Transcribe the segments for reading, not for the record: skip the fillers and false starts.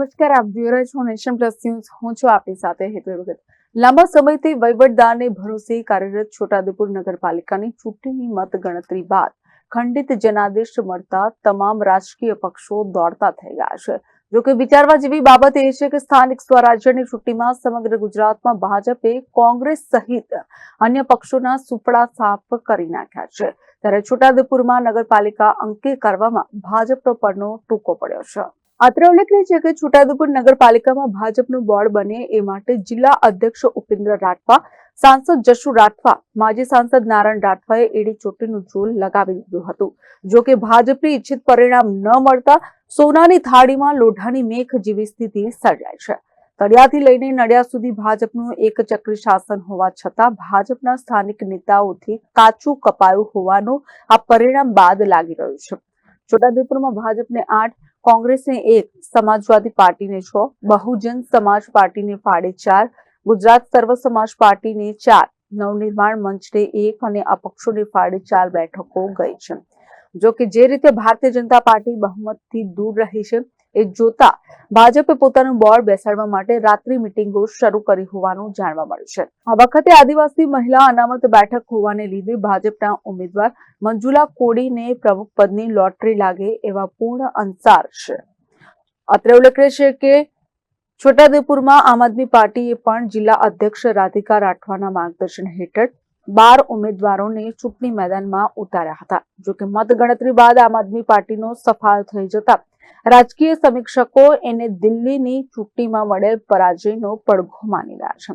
નમસ્કાર, આપ જોઈ રહ્યા છો નેશન પ્લસ ન્યૂઝ. હું છું આપની સાથે હેતલ ભગત. લાંબા સમયથી વહીવટદારને ભરોસે કાર્યરત છોટાઉદેપુર નગરપાલિકાની ચૂંટણીની મતગણતરી બાદ ખંડિત જનાદેશ મળતા તમામ રાજકીય પક્ષો દોડતા થઈ ગયા છે. જોકે વિચારવા જેવી બાબત એ છે કે સ્થાનિક સ્વરાજ્યની ચૂંટણીમાં સમગ્ર ગુજરાતમાં ભાજપે કોંગ્રેસ સહિત અન્ય પક્ષોના સુપડા સાફ કરી નાખ્યા છે, ત્યારે છોટાઉદેપુરમાં નગરપાલિકા અંકે કરવામાં ભાજપનો પડનો ટૂંકો પડ્યો છે. અત્રે ઉલ્લેખનીય છે કે છોટાઉદેપુર નગરપાલિકામાં ભાજપનું બોર્ડ બને એ માટે જિલ્લા અધ્યક્ષ ઉપેન્દ્ર રાઠવા, સાંસદ જશુ રાઠવા, માજી સાંસદ નારાયણ રાઠવાએ એડી ચોટીનું જોલ લગાવી દીધું હતું. જો કે ભાજપને ઇચ્છિત પરિણામ ન મળતા સોનાની થાળીમાં લોઢાની મેખ જેવી સ્થિતિ સર્જાઈ છે. તળિયાથી લઈને નડિયાદ સુધી ભાજપનું એક ચક્રી શાસન હોવા છતાં ભાજપના સ્થાનિક નેતાઓથી કાચું કપાયું હોવાનું આ પરિણામ બાદ લાગી રહ્યું છે. છોટાઉદેપુરમાં ભાજપને 8, કોંગ્રેસને 1, સમાજવાદી પાર્ટીને 6, બહુજન સમાજ પાર્ટીને ફાળે 4, ગુજરાત સર્વ સમાજ પાર્ટીને 4, નવનિર્માણ મંચને 1 અને અપક્ષોને ફાળે 4 બેઠકો ગઈ છે. જો કે જે રીતે ભારતીય જનતા પાર્ટી બહુમતથી દૂર રહી છે એ જોતા ભાજપે પોતાનું બોર્ડ બેસાડવા માટે રાત્રિ મિટિંગો શરૂ કરી હોવાનું જાણવા મળ્યું છે. આ વખતે આદિવાસી મહિલા અનામત બેઠક હોવાને લીધે ભાજપના ઉમેદવાર મંજુલા કોડીને પ્રમુખ પદની લોટરી લાગે એવા પૂર્ણ અંસાર છે. અત્રે ઉલ્લેખનીય છે કે છોટાઉદેપુરમાં આમ આદમી પાર્ટીએ પણ જિલ્લા અધ્યક્ષ રાધિકા રાઠવાના માર્ગદર્શન હેઠળ 12 ઉમેદવારોને ચૂંટણી મેદાનમાં ઉતાર્યા હતા. જોકે મતગણતરી બાદ આમ આદમી પાર્ટીનો સફાયો થઈ જતા રાજકીય સમીક્ષકો એને દિલ્હીની ચૂંટણીમાં મળેલ પરાજયનો પડઘો માની રહ્યા છે.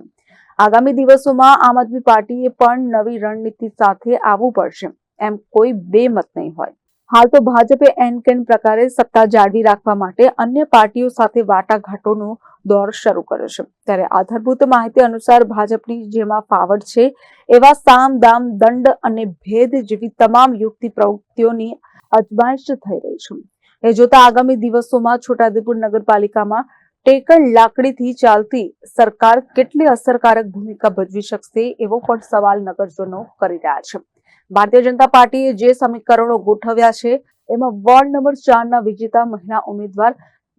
આગામી દિવસોમાં આમ આદમી પાર્ટીએ પણ નવી રણનીતિ સાથે આવવું પડશે એમ કોઈ બેમત નહીં હોય. હાલ તો ભાજપે એન પ્રકારે સત્તા જાળવી રાખવા માટે અન્ય પાર્ટીઓ સાથે વાટાઘાટોનો દોર શરૂ કર્યો છે. ત્યારે આધારભૂત માહિતી અનુસાર ભાજપની જેમાં ફાવટ છે એવા સામ, દામ, દંડ અને ભેદ જેવી તમામ યુક્તિ પ્રવૃત્તિઓની અજમાયશ થઈ રહી છે. એ જોતા આગામી દિવસોમાં છોટાઉદેપુર નગરપાલિકામાં ટેકન લાકડીથી ચાલતી સરકાર કેટલી અસરકારક ભૂમિકા ભજવી શકશે એવો પણ સવાલ નગરજનો કરી રહ્યા છે. ભારતીય જનતા પાર્ટીએ જે સમીકરણો ગોઠવ્યા છે એમાં વોર્ડ નંબર 4 વિજેતા મહિલા ઉમેદવાર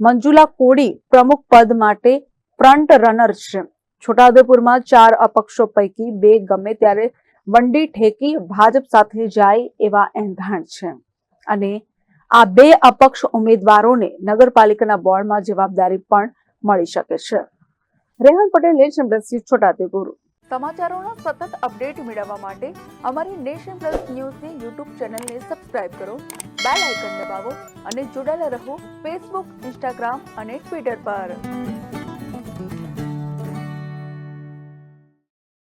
મંજુલા કોડી પ્રમુખ પદ માટે ફ્રન્ટ રનર છે. છોટાઉદેપુરમાં 4 અપક્ષો પૈકી 2 ગમે ત્યારે વંડી ઠેકી ભાજપ સાથે જાય એવા એંધાણ છે અને આ 2 અપક્ષ ઉમેદવારોને નગરપાલિકાના બોર્ડમાં જવાબદારી પણ મળી શકે છે. Rehan Patel, nation plus Chhota Udepur. સમાચારોના સતત અપડેટ મેળવવા માટે અમારી નેશન પ્લસ ન્યૂઝની યુટ્યુબ ચેનલને સબસ્ક્રાઇબ કરો, બેલ આઇકન દબાવો અને જોડાયેલા રહો ફેસબુક, ઇન્સ્ટાગ્રામ અને ટ્વિટર પર.